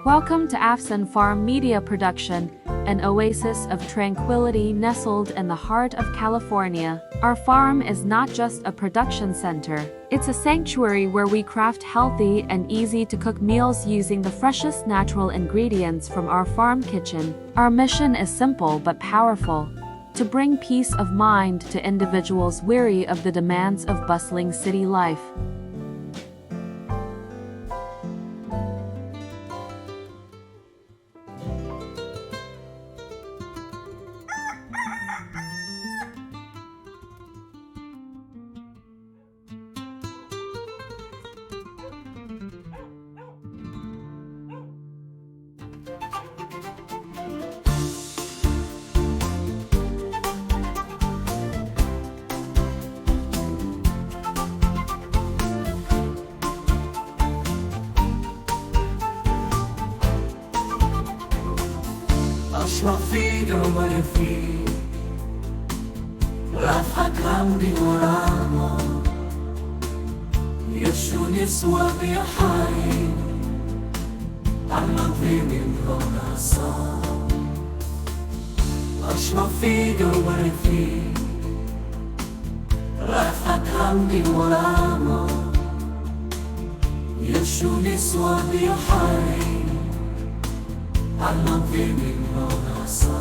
Welcome to Afsan Farm Media Production, an oasis of tranquility nestled in the heart of California. Our farm is not just a production center, it's a sanctuary where we craft healthy and easy-to-cook meals using the freshest natural ingredients from our farm kitchen. Our mission is simple but powerful: to bring peace of mind to individuals weary of the demands of bustling city life. Swafido malefi Rahat lang di oramo Yeshunis wa biyahain Ang magrimin ko nasa Swafido malefi Rahat lang di oramo Yeshunis wa biyahain Ang magrimin ko nasa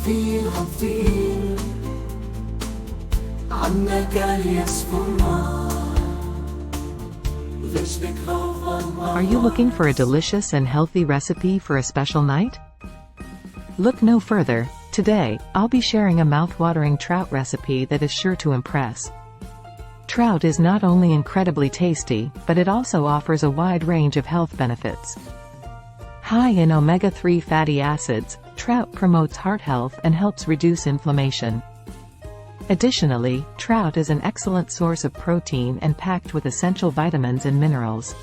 Feel Are you looking for a delicious and healthy recipe for a special night? Look no further. Today, I'll be sharing a mouth-watering trout recipe that is sure to impress. Trout is not only incredibly tasty, but it also offers a wide range of health benefits. High in omega-3 fatty acids, trout promotes heart health and helps reduce inflammation. Additionally, trout is an excellent source of protein and packed with essential vitamins and minerals.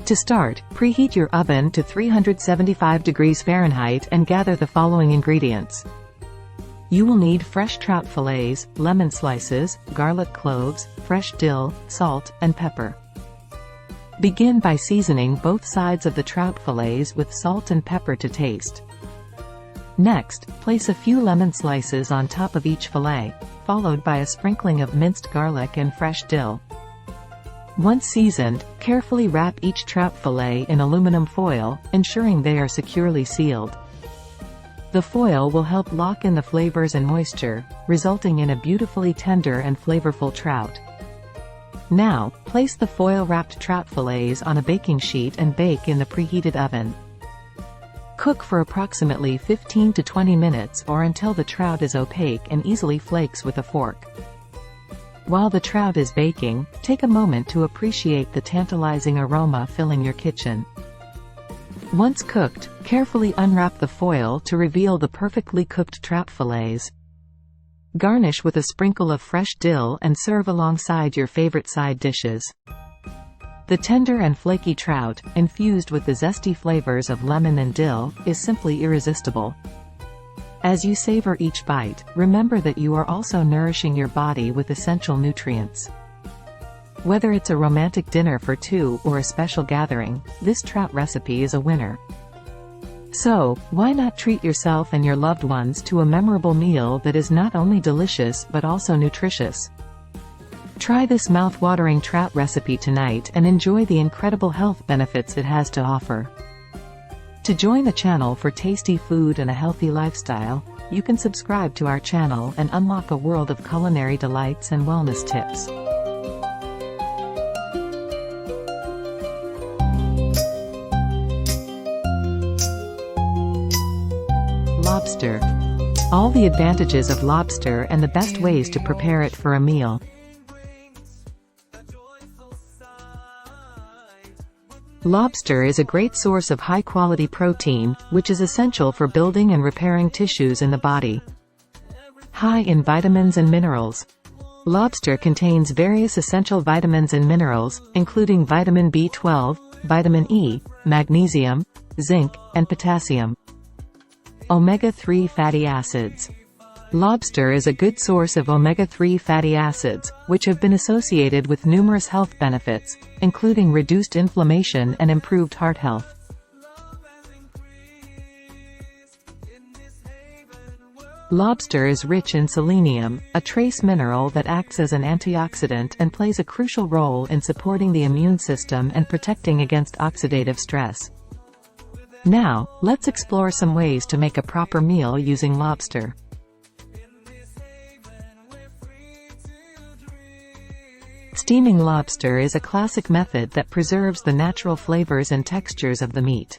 To start, preheat your oven to 375 degrees Fahrenheit and gather the following ingredients. You will need fresh trout fillets, lemon slices, garlic cloves, fresh dill, salt, and pepper. Begin by seasoning both sides of the trout fillets with salt and pepper to taste. Next, place a few lemon slices on top of each fillet, followed by a sprinkling of minced garlic and fresh dill. Once seasoned, carefully wrap each trout fillet in aluminum foil, ensuring they are securely sealed. The foil will help lock in the flavors and moisture, resulting in a beautifully tender and flavorful trout. Now, place the foil-wrapped trout fillets on a baking sheet and bake in the preheated oven. Cook for approximately 15 to 20 minutes or until the trout is opaque and easily flakes with a fork. While the trout is baking, take a moment to appreciate the tantalizing aroma filling your kitchen. Once cooked, carefully unwrap the foil to reveal the perfectly cooked trout fillets. Garnish with a sprinkle of fresh dill and serve alongside your favorite side dishes. The tender and flaky trout, infused with the zesty flavors of lemon and dill, is simply irresistible. As you savor each bite, remember that you are also nourishing your body with essential nutrients. Whether it's a romantic dinner for two or a special gathering, this trout recipe is a winner. So, why not treat yourself and your loved ones to a memorable meal that is not only delicious but also nutritious? Try this mouth-watering trout recipe tonight and enjoy the incredible health benefits it has to offer. To join the channel for tasty food and a healthy lifestyle, you can subscribe to our channel and unlock a world of culinary delights and wellness tips. Lobster. All the advantages of lobster and the best ways to prepare it for a meal. Lobster is a great source of high-quality protein, which is essential for building and repairing tissues in the body. High in vitamins and minerals. Lobster contains various essential vitamins and minerals, including vitamin B12, vitamin E, magnesium, zinc, and potassium. Omega-3 fatty acids. Lobster is a good source of omega-3 fatty acids, which have been associated with numerous health benefits, including reduced inflammation and improved heart health. Lobster is rich in selenium, a trace mineral that acts as an antioxidant and plays a crucial role in supporting the immune system and protecting against oxidative stress. Now, let's explore some ways to make a proper meal using lobster. Steaming lobster is a classic method that preserves the natural flavors and textures of the meat.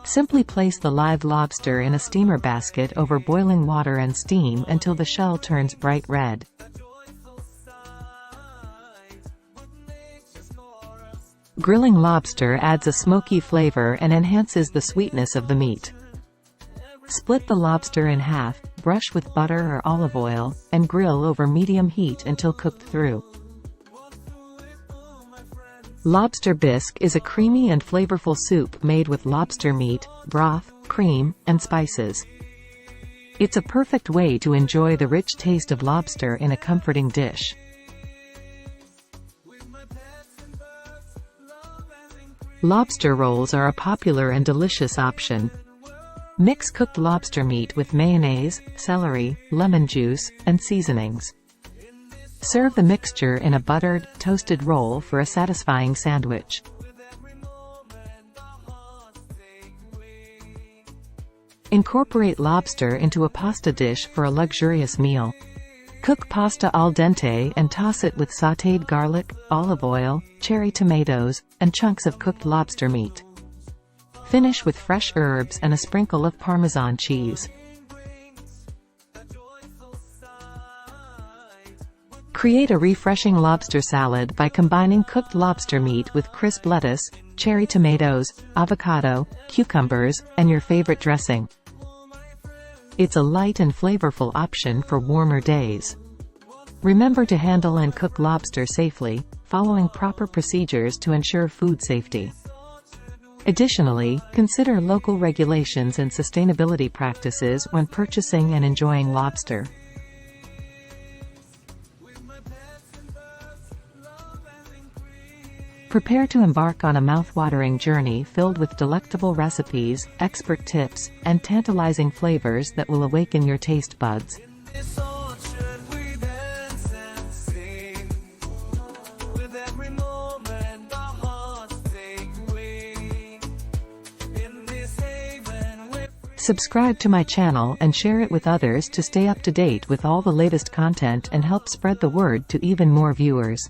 Simply place the live lobster in a steamer basket over boiling water and steam until the shell turns bright red. Grilling lobster adds a smoky flavor and enhances the sweetness of the meat. Split the lobster in half, brush with butter or olive oil, and grill over medium heat until cooked through. Lobster bisque is a creamy and flavorful soup made with lobster meat, broth, cream, and spices. It's a perfect way to enjoy the rich taste of lobster in a comforting dish. Lobster rolls are a popular and delicious option. Mix cooked lobster meat with mayonnaise, celery, lemon juice, and seasonings. Serve the mixture in a buttered, toasted roll for a satisfying sandwich. Incorporate lobster into a pasta dish for a luxurious meal. Cook pasta al dente and toss it with sautéed garlic, olive oil, cherry tomatoes, and chunks of cooked lobster meat. Finish with fresh herbs and a sprinkle of Parmesan cheese. Create a refreshing lobster salad by combining cooked lobster meat with crisp lettuce, cherry tomatoes, avocado, cucumbers, and your favorite dressing. It's a light and flavorful option for warmer days. Remember to handle and cook lobster safely, following proper procedures to ensure food safety. Additionally, consider local regulations and sustainability practices when purchasing and enjoying lobster. Prepare to embark on a mouth-watering journey filled with delectable recipes, expert tips, and tantalizing flavors that will awaken your taste buds. Subscribe to my channel and share it with others to stay up to date with all the latest content and help spread the word to even more viewers.